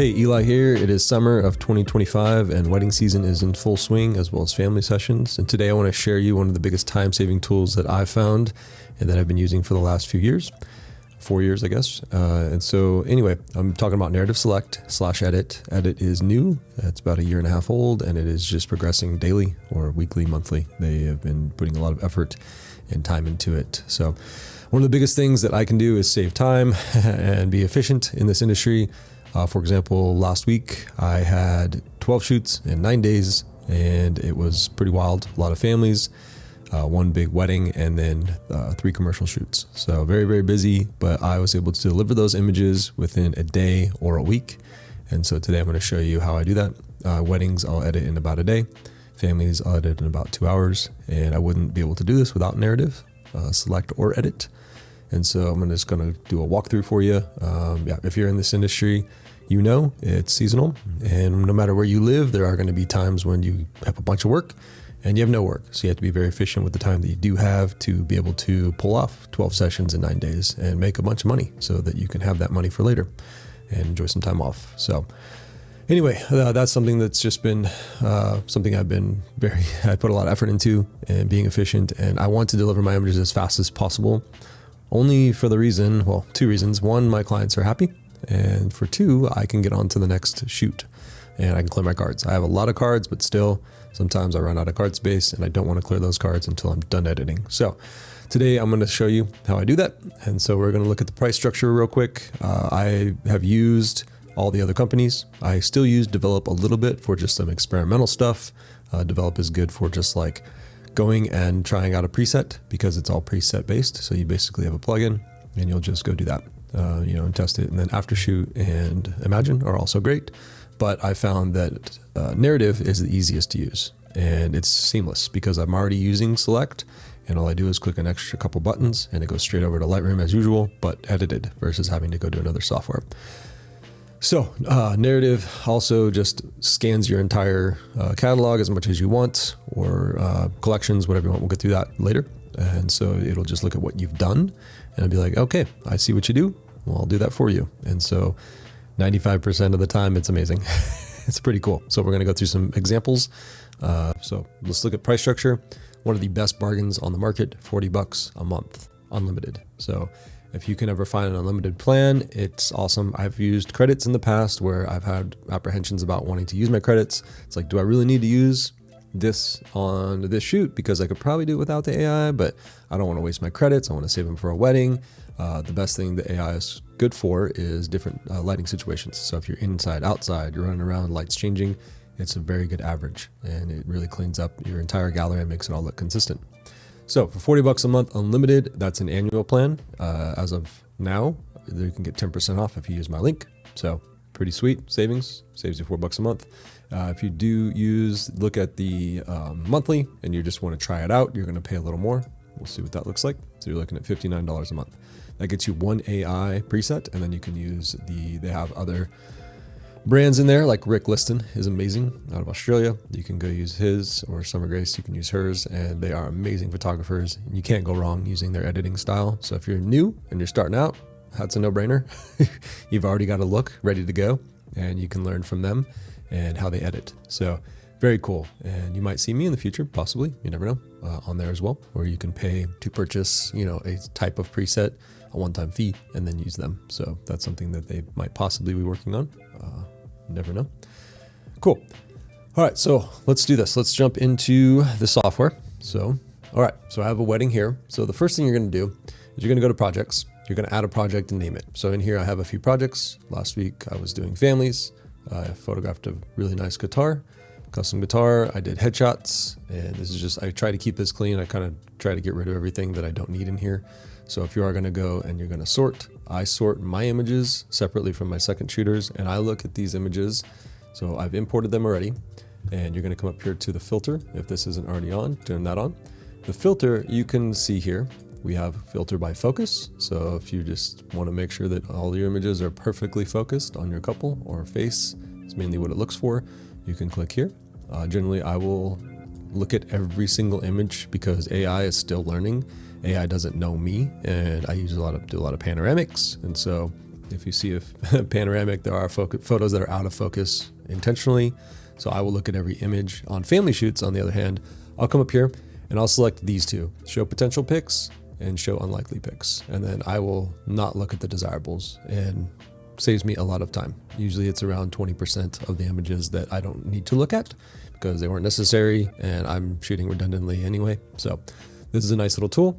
Hey, Eli here. It is summer of 2025 and wedding season is in full swing, as well as family sessions. And today I want to share you one of the biggest time-saving tools that I've found and that I've been using for the last few years. 4 years, I guess. And so anyway, I'm talking about narrative select / edit. Edit is new. It's about 1.5 years old, and it is just progressing daily or weekly, monthly. They have been putting a lot of effort and time into it. So one of the biggest things that I can do is save time and be efficient in this industry. For example, last week I had 12 shoots in 9 days, and it was pretty wild. A lot of families, one big wedding, and then 3 commercial shoots. So very, very busy, but I was able to deliver those images within a day or a week. And so today I'm going to show you how I do that. Weddings I'll edit in about a day. Families I'll edit in about 2 hours. And I wouldn't be able to do this without narrative, select or edit. And so I'm just going to do a walkthrough for you. If you're in this industry, you know it's seasonal, and no matter where you live, there are going to be times when you have a bunch of work and you have no work. So you have to be very efficient with the time that you do have to be able to pull off 12 sessions in 9 days and make a bunch of money so that you can have that money for later and enjoy some time off. So anyway, that's something that's just been something I put a lot of effort into and being efficient, and I want to deliver my images as fast as possible. Only for the reason, well, 2 reasons. 1, my clients are happy. And for 2, I can get on to the next shoot and I can clear my cards. I have a lot of cards, but still sometimes I run out of card space and I don't want to clear those cards until I'm done editing. So today I'm going to show you how I do that. And so we're going to look at the price structure real quick. I have used all the other companies. I still use Develop a little bit for just some experimental stuff. Develop is good for just like going and trying out a preset because it's all preset based. So you basically have a plugin and you'll just go do that, and test it. And then Aftershoot and Imagine are also great. But I found that narrative is the easiest to use and it's seamless because I'm already using select and all I do is click an extra couple buttons and it goes straight over to Lightroom as usual, but edited versus having to go to another software. So narrative also just scans your entire catalog as much as you want, or collections, whatever you want. We'll get through that later. And so it'll just look at what you've done and it'll be like, okay, I see what you do. Well, I'll do that for you. And so 95% of the time, it's amazing. It's pretty cool. So we're going to go through some examples. So let's look at price structure. One of the best bargains on the market, $40 a month, unlimited. So if you can ever find an unlimited plan, it's awesome. I've used credits in the past where I've had apprehensions about wanting to use my credits. It's like, do I really need to use this on this shoot? Because I could probably do it without the AI, but I don't want to waste my credits. I want to save them for a wedding. The best thing the AI is good for is different lighting situations. So if you're inside, outside, you're running around, lights changing, it's a very good average and it really cleans up your entire gallery and makes it all look consistent. So for $40 a month unlimited, that's an annual plan. As of now, you can get 10% off if you use my link. So pretty sweet savings, saves you $4 a month. If you do look at the monthly and you just want to try it out, you're going to pay a little more. We'll see what that looks like. So you're looking at $59 a month. That gets you one AI preset, and then you can use they have other brands in there, like Rick Liston is amazing out of Australia. You can go use his, or Summer Grace, you can use hers, and they are amazing photographers. You can't go wrong using their editing style. So if you're new and you're starting out, that's a no-brainer. You've already got a look ready to go, and you can learn from them and how they edit. So very cool. And you might see me in the future, possibly, you never know, on there as well, where you can pay to purchase, a type of preset, a one-time fee, and then use them. So that's something that they might possibly be working on. Never know. Cool. All right, so let's do this. Let's jump into the software. So I have a wedding here. So the first thing you're going to do is you're going to go to projects. You're going to add a project and name it. So in here, I have a few projects. Last week, I was doing families. I photographed a really nice guitar, custom guitar. I did headshots, and this is just, I try to keep this clean. I kind of try to get rid of everything that I don't need in here. So if you are going to go and you're going to sort, I sort my images separately from my second shooters, and I look at these images. So I've imported them already, and you're going to come up here to the filter. If this isn't already on, turn that on. The filter, you can see here, we have filter by focus. So if you just want to make sure that all your images are perfectly focused on your couple or face, it's mainly what it looks for, you can click here. Generally, I will look at every single image because AI is still learning. AI doesn't know me, and I do a lot of panoramics, and so If you see a panoramic, there are photos that are out of focus intentionally. So I will look at every image. On family shoots, on the other hand, I'll come up here and I'll select these two, show potential pics and show unlikely pics. And then I will not look at the desirables, and saves me a lot of time. Usually it's around 20% of the images that I don't need to look at because they weren't necessary and I'm shooting redundantly anyway. So this is a nice little tool.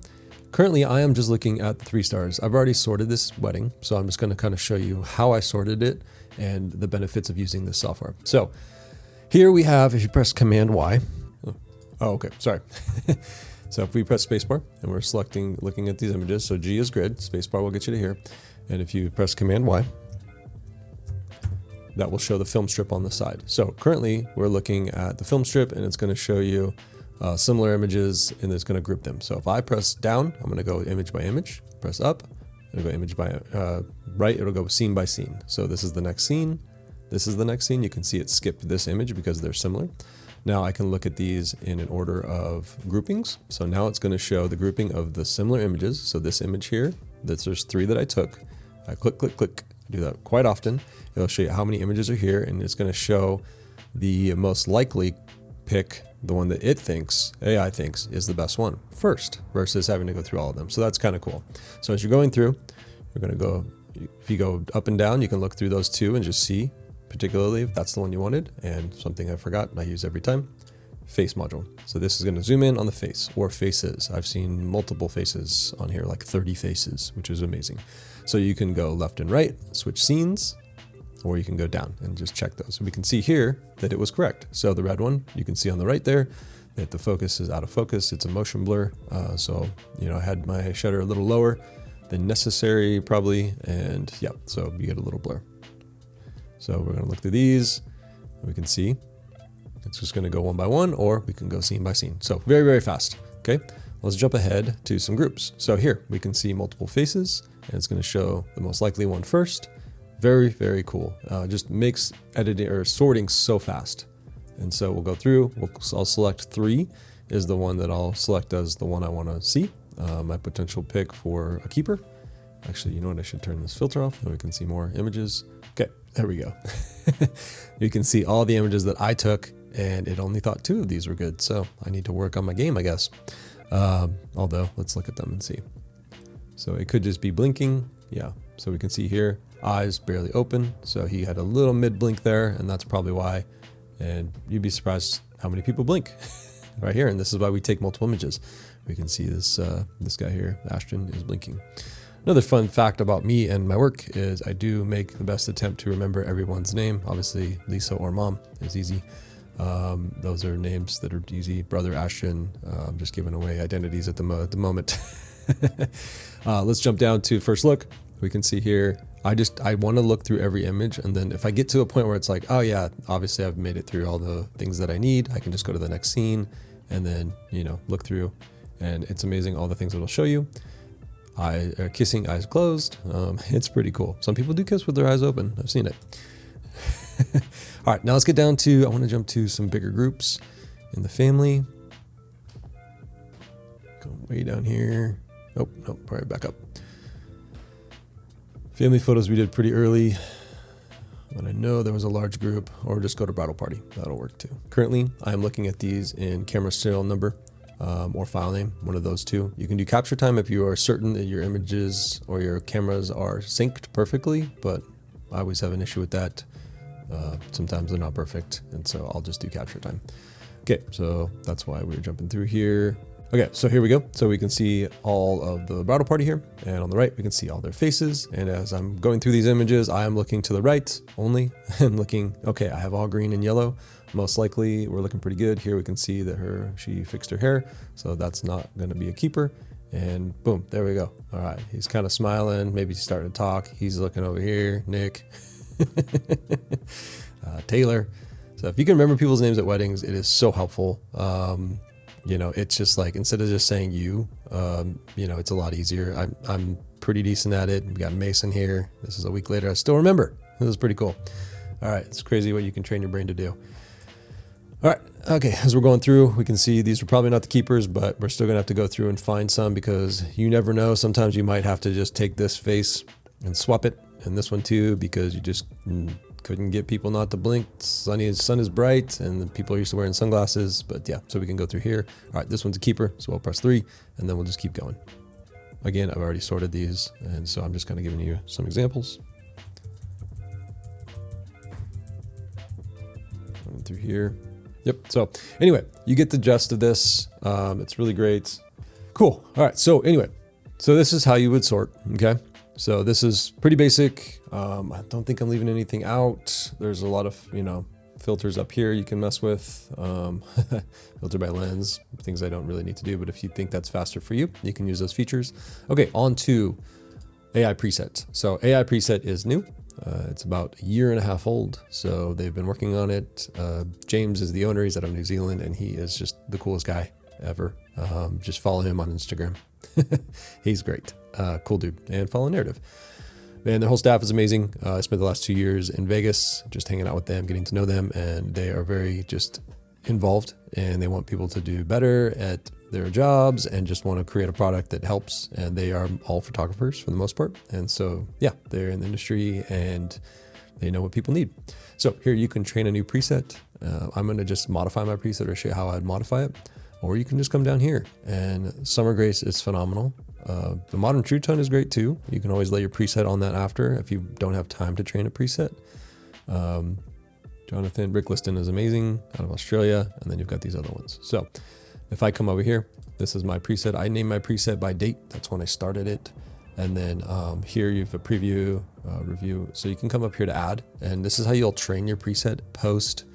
Currently, I am just looking at the 3 stars. I've already sorted this wedding, so I'm just going to kind of show you how I sorted it and the benefits of using this software. So here we have, if you press Command Y, oh, okay, sorry. So if we press spacebar and we're looking at these images, so G is grid, spacebar will get you to here. And if you press Command Y, that will show the film strip on the side. So currently we're looking at the film strip and it's going to show you similar images and it's going to group them. So if I press down, I'm going to go image by image, press up, it'll go image by right, it'll go scene by scene. So this is the next scene. This is the next scene. You can see it skipped this image because they're similar. Now I can look at these in an order of groupings. So now it's going to show the grouping of the similar images. So this image here, there's 3 that I took. I click, click, click, do that quite often. It'll show you how many images are here, and it's going to show the most likely pick, the one that AI thinks is the best one first, versus having to go through all of them. So that's kind of cool. So as you're going through, you're going to go, if you go up and down, you can look through those 2 and just see, particularly if that's the one you wanted. And something I forgot, I use every time, face module. So this is going to zoom in on the face or faces. I've seen multiple faces on here, like 30 faces, which is amazing. So you can go left and right, switch scenes, or you can go down and just check those. And we can see here that it was correct. So the red one, you can see on the right there that the focus is out of focus. It's a motion blur. So, I had my shutter a little lower than necessary probably. And yeah, so you get a little blur. So we're going to look through these. We can see it's just going to go one by one, or we can go scene by scene. So very, very fast. Okay, let's jump ahead to some groups. So here we can see multiple faces, and it's going to show the most likely one first. Very, very cool. Just makes editing or sorting so fast. And so we'll go through. I'll select 3 is the one that I'll select as the one I want to see. My potential pick for a keeper. Actually, you know what? I should turn this filter off so we can see more images. Okay, there we go. You can see all the images that I took, and it only thought 2 of these were good. So I need to work on my game, I guess. Although, let's look at them and see. So it could just be blinking. Yeah, so we can see here, eyes barely open. So he had a little mid blink there, and that's probably why. And you'd be surprised how many people blink right here. And this is why we take multiple images. We can see this guy here, Ashton, is blinking. Another fun fact about me and my work is I do make the best attempt to remember everyone's name. Obviously, Lisa or Mom is easy. Those are names that are easy. Brother Ashton, I'm just giving away identities at the moment. Let's jump down to first look. We can see here, I want to look through every image. And then if I get to a point where it's like, oh yeah, obviously I've made it through all the things that I need, I can just go to the next scene and then, look through. And it's amazing all the things it'll show you. Kissing, eyes closed. It's pretty cool. Some people do kiss with their eyes open. I've seen it. All right, now let's get down to, I want to jump to some bigger groups in the family. Go way down here. Nope, right back up. Family photos we did pretty early, but I know there was a large group, or just go to bridal party. That'll work too. Currently, I'm looking at these in camera serial number or file name, one of those 2. You can do capture time if you are certain that your images or your cameras are synced perfectly, but I always have an issue with that. Sometimes they're not perfect, and so I'll just do capture time. Okay, so that's why we're jumping through here. Okay, so here we go. So we can see all of the bridal party here, and on the right, we can see all their faces. And as I'm going through these images, I am looking to the right only. I'm looking, okay, I have all green and yellow. Most likely, we're looking pretty good. Here we can see that she fixed her hair, so that's not gonna be a keeper. And boom, there we go. All right, he's kind of smiling. Maybe he's starting to talk. He's looking over here, Nick. Taylor. So if you can remember people's names at weddings, it is so helpful. It's just like, instead of just saying it's a lot easier. I'm pretty decent at it. We got Mason here. This is a week later. I still remember. This is pretty cool. All right. It's crazy what you can train your brain to do. All right. Okay. As we're going through, we can see these are probably not the keepers, but we're still going to have to go through and find some because you never know. Sometimes you might have to just take this face and swap it and this one too, because you just couldn't get people not to blink. Sun is bright and the people are used to wearing sunglasses, but yeah, so we can go through here. All right, this one's a keeper, so I'll press 3 and then we'll just keep going. Again, I've already sorted these, and so I'm just kind of giving you some examples. Going through here. Yep, so anyway, you get the gist of this. It's really great. Cool, all right, so anyway, so this is how you would sort, okay? So this is pretty basic. I don't think I'm leaving anything out. There's a lot of, filters up here you can mess with. Filter by lens, things I don't really need to do, but if you think that's faster for you, you can use those features. Okay, on to AI preset. So AI preset is new. It's about a year and a half old. So they've been working on it. James is the owner. He's out of New Zealand and he is just the coolest guy ever. Just follow him on Instagram. He's great. Cool dude. And follow Narrative. Man, their whole staff is amazing. I spent the last 2 years in Vegas, just hanging out with them, getting to know them, and they are very just involved and they want people to do better at their jobs and just want to create a product that helps. And they are all photographers for the most part. And so, yeah, they're in the industry and they know what people need. So here you can train a new preset. I'm going to just modify my preset or show you how I'd modify it. Or you can just come down here, and Summer Grace is phenomenal. The Modern True Tone is great too. You can always lay your preset on that after if you don't have time to train a preset. Rick Liston is amazing out of Australia, and then you've got these other ones. So if I come over here, this is my preset. I name my preset by date. That's when I started it. And then here you have a preview, review. So you can come up here to add, and this is how you'll train your preset post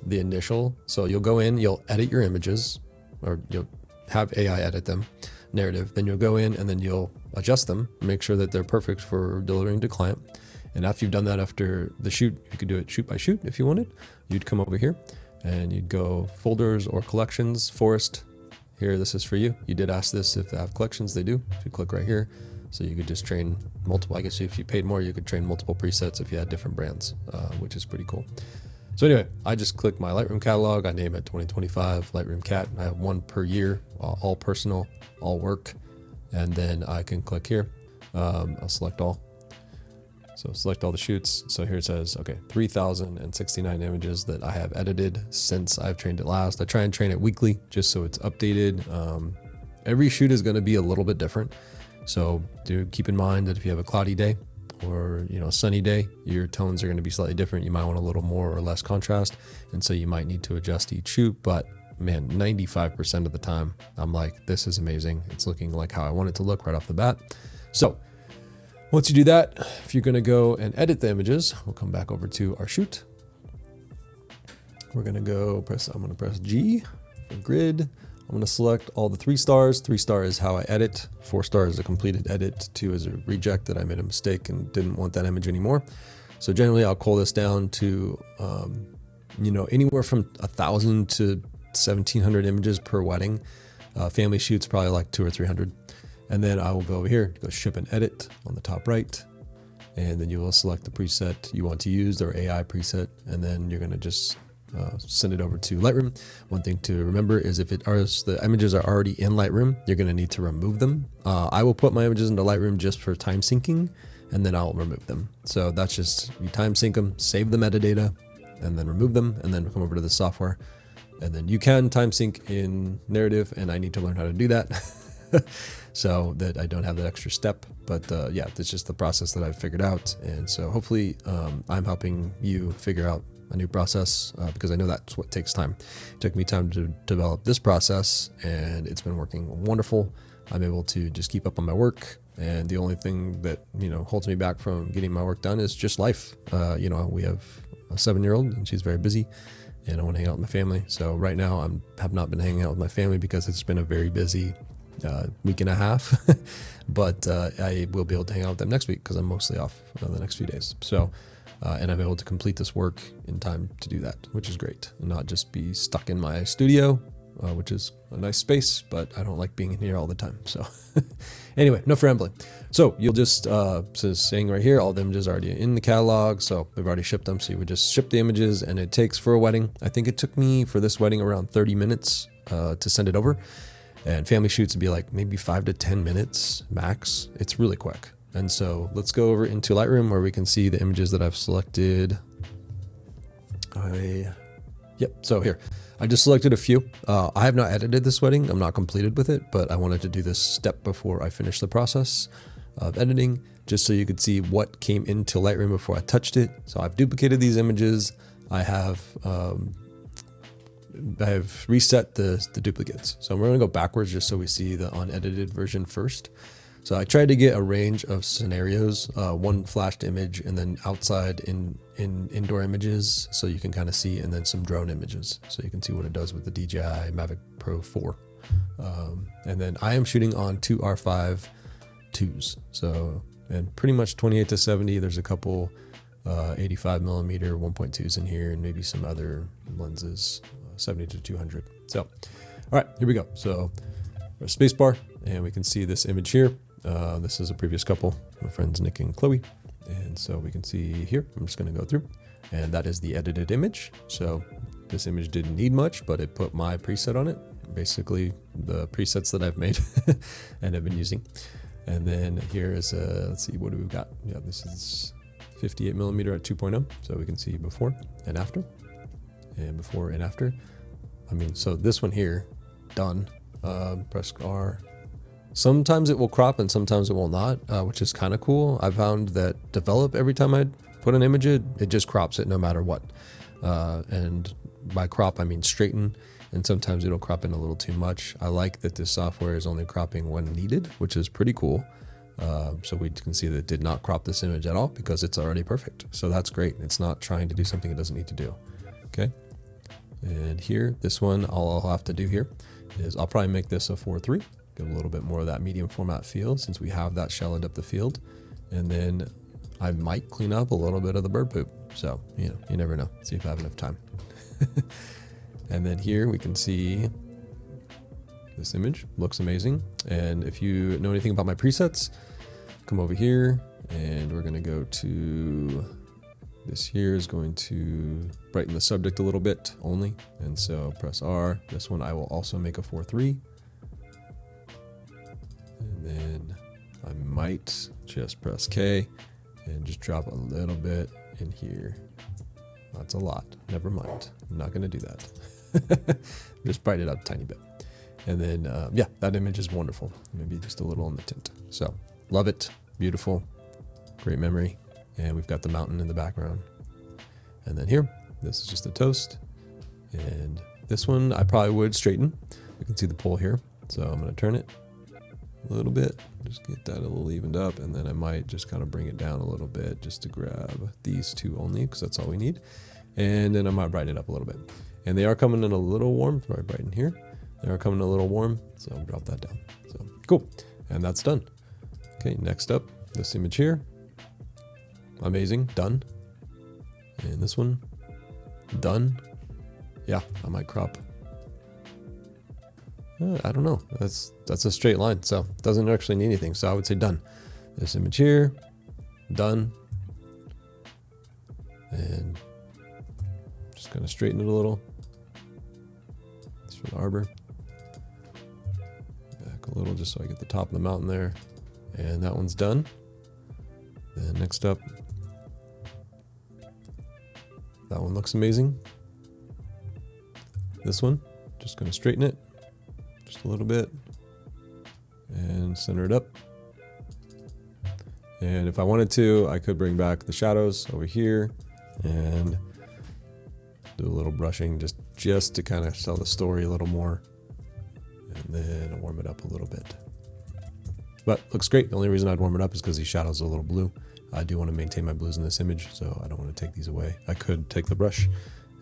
the initial. So you'll go in, you'll edit your images, or you'll have AI edit them, Narrative. Then you'll go in and then you'll adjust them, make sure that they're perfect for delivering to client. And after you've done that, after the shoot, you could do it shoot by shoot if you wanted. You'd come over here and you'd go folders or collections, forest. Here, this is for you. You did ask this if they have collections, they do. If you click right here, so you could just train multiple. I guess if you paid more, you could train multiple presets if you had different brands, which is pretty cool. So anyway, I just click my Lightroom catalog. I name it 2025 Lightroom Cat. I have one per year, all personal, all work. And then I can click here. I'll select all. So select all the shoots. So here it says, okay, 3,069 images that I have edited since I've trained it last. I try and train it weekly just so it's updated. Every shoot is going to be a little bit different. So do keep in mind that if you have a cloudy day, or a sunny day, your tones are going to be slightly different. You might want a little more or less contrast, and so you might need to adjust each shoot. But man, 95% of the time I'm like, this is amazing. It's looking like how I want it to look right off the bat. So once you do that, if you're going to go and edit the images, we'll come back over to our shoot. We're going to I'm going to press G for grid. I'm going to select all the 3 stars. 3 star is how I edit. 4 star is a completed edit. 2 is a reject that I made a mistake and didn't want that image anymore. So generally I'll cull this down to, anywhere from 1,000 to 1,700 images per wedding. Family shoots probably like 200 or 300. And then I will go over here, go ship and edit on the top right. And then you will select the preset you want to use, their AI preset. And then you're going to just send it over to Lightroom. One thing to remember is if the images are already in Lightroom, you're going to need to remove them. I will put my images into Lightroom just for time syncing, and then I'll remove them. So that's just, you time sync them, save the metadata, and then remove them, and then come over to the software. And then you can time sync in Narrative, and I need to learn how to do that so that I don't have that extra step. But yeah, that's just the process that I've figured out. And so hopefully I'm helping you figure out a new process because I know that's what takes time. It took me time to develop this process, and it's been working wonderful. I'm able to just keep up on my work, and the only thing that holds me back from getting my work done is just life. We have a 7-year-old, and she's very busy, and I want to hang out with my family. So right now I have not been hanging out with my family because it's been a very busy week and a half, but I will be able to hang out with them next week because I'm mostly off the next few days. So. And I'm able to complete this work in time to do that, which is great, and not just be stuck in my studio, which is a nice space, but I don't like being in here all the time. So anyway, enough rambling. So you'll just, so it's saying right here, all the images are already in the catalog. So we've already shipped them. So you would just ship the images, and it takes for a wedding. I think it took me for this wedding around 30 minutes to send it over. And family shoots would be like maybe 5 to 10 minutes max. It's really quick. And so let's go over into Lightroom where we can see the images that I've selected. So here, I just selected a few. I have not edited this wedding. I'm not completed with it, but I wanted to do this step before I finish the process of editing, just so you could see what came into Lightroom before I touched it. So I've duplicated these images. I have reset the duplicates. So we're gonna go backwards just so we see the unedited version first. So I tried to get a range of scenarios, one flashed image and then outside in indoor images so you can kind of see, and then some drone images so you can see what it does with the DJI Mavic Pro 4. And then I am shooting on two R5 2s. So, and pretty much 28-70, there's a couple 85 millimeter 1.2s in here and maybe some other lenses, 70-200. So, all right, here we go. So our space bar, and we can see this image here. This is a previous couple, my friends Nick and Chloe. And so we can see here, I'm just going to go through, and that is the edited image. So this image didn't need much, but it put my preset on it, basically the presets that I've made and have been using. And then here is let's see, what do we got? Yeah, this is 58 millimeter at 2.0. So we can see before and after, and before and after. I mean, so this one here, done. Press R. Sometimes it will crop and sometimes it will not, which is kind of cool. I found that develop, every time I put an image in, it just crops it no matter what. And by crop, I mean straighten. And sometimes it'll crop in a little too much. I like that this software is only cropping when needed, which is pretty cool. So we can see that it did not crop this image at all because it's already perfect. So that's great. It's not trying to do something it doesn't need to do. Okay. And here, this one, all I'll have to do here is I'll probably make this a 4:3. Give a little bit more of that medium format feel since we have that shallowed up the field. And then I might clean up a little bit of the bird poop. So, you never know. See if I have enough time. And then here we can see this image. Looks amazing. And if you know anything about my presets, come over here and we're going to go to this here is going to brighten the subject a little bit only. And so press R. This one I will also make a 4:3. And then I might just press K and just drop a little bit in here. That's a lot. Never mind. I'm not going to do that. Just brighten it up a tiny bit. And then, yeah, that image is wonderful. Maybe just a little on the tint. So love it. Beautiful. Great memory. And we've got the mountain in the background. And then here, this is just a toast. And this one I probably would straighten. You can see the pole here. So I'm going to turn it a little bit, just get that a little evened up, and then I might just kind of bring it down a little bit just to grab these two only because that's all we need. And then I might brighten it up a little bit. And they are coming in a little warm, so I brighten here. They are coming in a little warm, so I'll drop that down. So cool, and that's done. Okay, next up, this image here. Amazing, done. And this one, done. Yeah, I might crop. I don't know. That's a straight line, so it doesn't actually need anything. So I would say done. This image here, done. And just kind of straighten it a little. It's for the arbor. Back a little just so I get the top of the mountain there. And that one's done. Then next up, that one looks amazing. This one, just going to straighten it. Just a little bit and center it up. And if I wanted to, I could bring back the shadows over here and do a little brushing just to kind of tell the story a little more. And then I'll warm it up a little bit. But looks great. The only reason I'd warm it up is because these shadows are a little blue. I do want to maintain my blues in this image, so I don't want to take these away. I could take the brush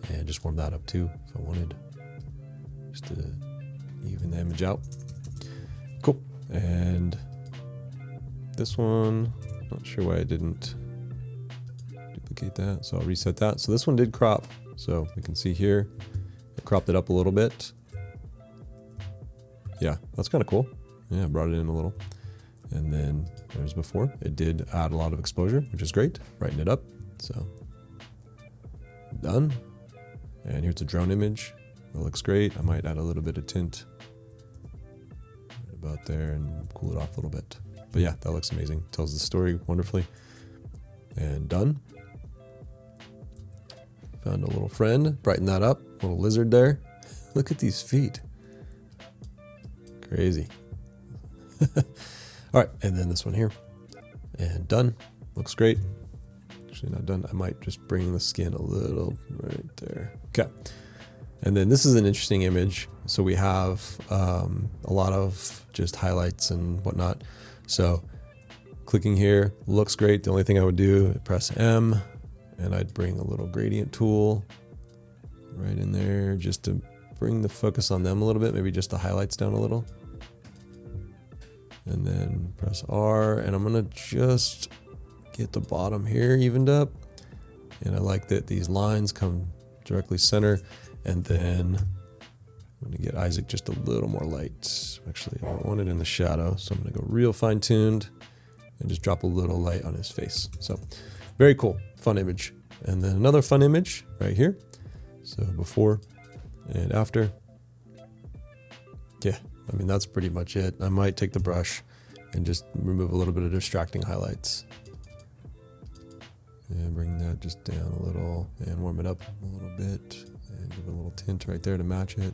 and just warm that up too if I wanted, just to even the image out. Cool. And this one, not sure why I didn't duplicate that, so I'll reset that. So this one did crop, so we can see here it cropped it up a little bit. Yeah, that's kind of cool. Yeah, I brought it in a little. And then there's before. It did add a lot of exposure, which is great. Brighten it up. So done. And here's a drone image. It looks great. I might add a little bit of tint right about there and cool it off a little bit. But yeah, that looks amazing. Tells the story wonderfully. And done. Found a little friend, brighten that up, little lizard there. Look at these feet. Crazy. All right, and then this one here. And done. Looks great. Actually not done. I might just bring the skin a little right there. Okay. And then this is an interesting image. So we have a lot of just highlights and whatnot. So clicking here looks great. The only thing I would do, press M, and I'd bring a little gradient tool right in there just to bring the focus on them a little bit, maybe just the highlights down a little. And then press R, and I'm gonna just get the bottom here evened up. And I like that these lines come directly center. And then I'm gonna get Isaac just a little more light. Actually, I don't want it in the shadow, so I'm gonna go real fine tuned and just drop a little light on his face. So very cool, fun image. And then another fun image right here. So before and after. Yeah, I mean, that's pretty much it. I might take the brush and just remove a little bit of distracting highlights. And bring that just down a little and warm it up a little bit. And give it a little tint right there to match it.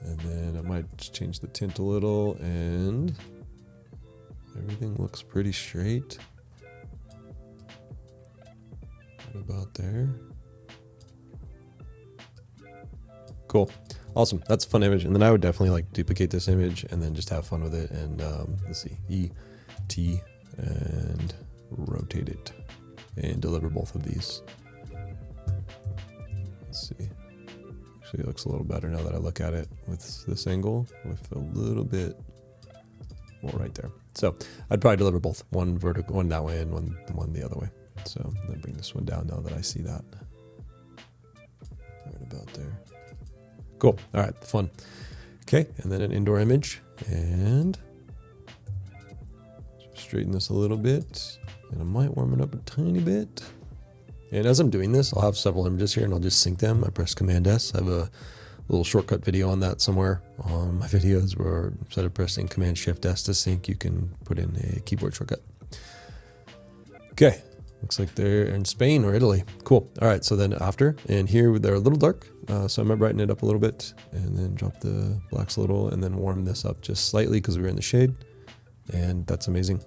And then I might just change the tint a little, and everything looks pretty straight. What about there? Cool. Awesome. That's a fun image. And then I would definitely like duplicate this image and then just have fun with it. And let's see, E, T, and rotate it and deliver both of these. Let's see. Actually, it looks a little better now that I look at it with this angle, with a little bit more right there. So I'd probably deliver both, one vertical, one that way, and one the other way. So then bring this one down now that I see that. Right about there. Cool. All right, fun. Okay, and then an indoor image, and just straighten this a little bit, and I might warm it up a tiny bit. And as I'm doing this, I'll have several images here, and I'll just sync them. I press Command S. I have a little shortcut video on that somewhere on my videos, where instead of pressing Command Shift S to sync, you can put in a keyboard shortcut. Okay, looks like they're in Spain or Italy. Cool. All right, so then after, and here they're a little dark, so I'm gonna brighten it up a little bit, and then drop the blacks a little, and then warm this up just slightly because we were in the shade, and that's amazing.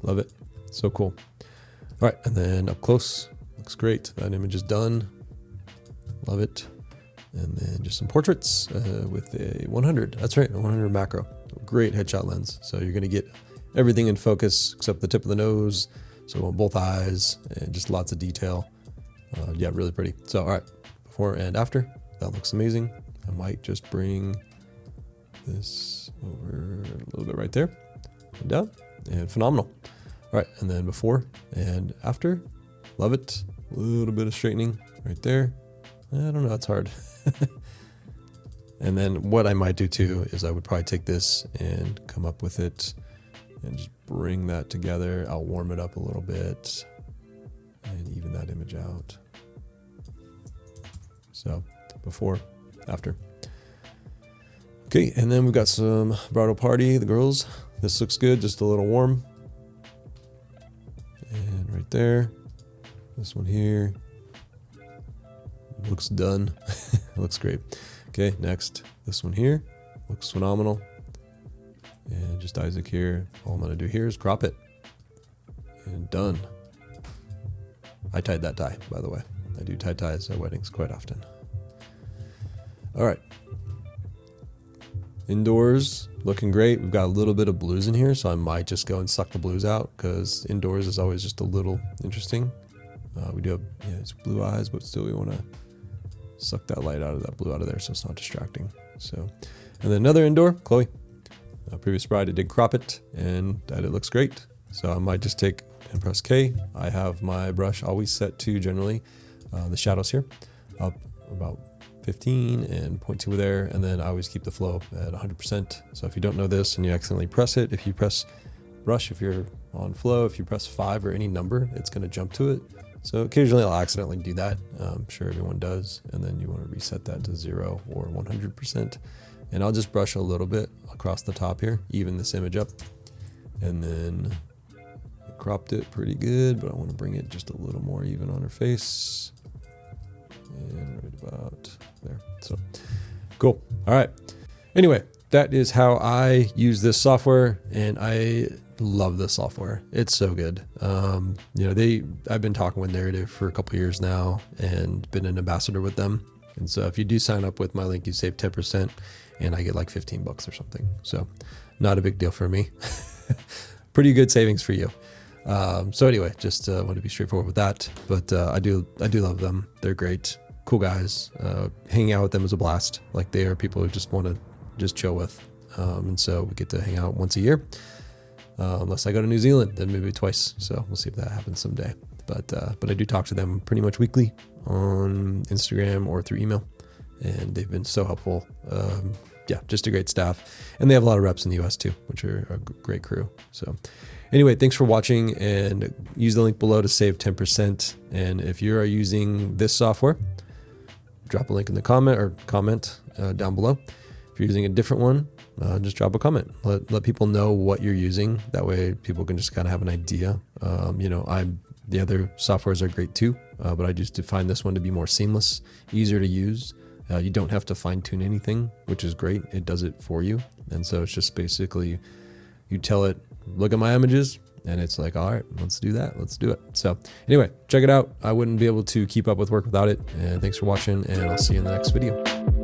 Love it. So cool. All right, and then up close, looks great. That image is done. Love it. And then just some portraits with a 100. That's right, a 100 macro. Great headshot lens. So you're gonna get everything in focus except the tip of the nose. So on both eyes, and just lots of detail. Yeah, really pretty. So, all right, before and after, that looks amazing. I might just bring this over a little bit right there and down, and phenomenal. All right, and then before and after, love it. A little bit of straightening right there. I don't know, it's hard. And then what I might do too is I would probably take this and come up with it and just bring that together. I'll warm it up a little bit and even that image out. So before, after. Okay, and then we've got some bridal party, the girls. This looks good, just a little warm. And right there, this one here. Looks done. Looks great. Okay, next, this one here. Looks phenomenal. And just Isaac here. All I'm gonna do here is crop it. And done. I tied that tie, by the way. I do tie ties at weddings quite often. All right. Indoors, looking great. We've got a little bit of blues in here, so I might just go and suck the blues out because indoors is always just a little interesting. We do have it's blue eyes, but still we want to suck that light out of that blue out of there so it's not distracting. So, and then another indoor, Chloe. Previous bride, I did crop it and that it looks great. So I might just take and press K. I have my brush always set to generally the shadows here up about 15 and 0.2 there, and then I always keep the flow at 100%. So if you don't know this and you accidentally press it, if you press brush, if you're on flow, if you press 5 or any number, it's going to jump to it. So occasionally I'll accidentally do that. I'm sure everyone does. And then you want to reset that to 0 or 100%. And I'll just brush a little bit across the top here, even this image up. And then I cropped it pretty good, but I want to bring it just a little more even on her face. And right about there. So cool. All right. Anyway, that is how I use this software, and I love this software. It's so good. You know, I've been talking with Narrative for a couple years now and been an ambassador with them. And so if you do sign up with my link, you save 10% and I get like $15 or something. So not a big deal for me. Pretty good savings for you. So anyway, just want to be straightforward with that. But I do love them. They're great, cool guys. Hanging out with them is a blast. Like, they are people who just want to just chill with. And so we get to hang out once a year. Unless I go to New Zealand, then maybe twice. So we'll see if that happens someday. But I do talk to them pretty much weekly on Instagram or through email, and they've been so helpful. Yeah, just a great staff, and they have a lot of reps in the US too, which are a great crew. So anyway, thanks for watching, and use the link below to save 10%. And if you are using this software, drop a link in the comment down below. If you're using a different one, just drop a comment. Let people know what you're using. That way people can just kind of have an idea. You know, the other softwares are great too, but I just find this one to be more seamless, easier to use. You don't have to fine tune anything, which is great. It does it for you. And so it's just basically, you tell it, look at my images, and it's like, all right, let's do that. Let's do it. So anyway, check it out. I wouldn't be able to keep up with work without it. And thanks for watching, and I'll see you in the next video.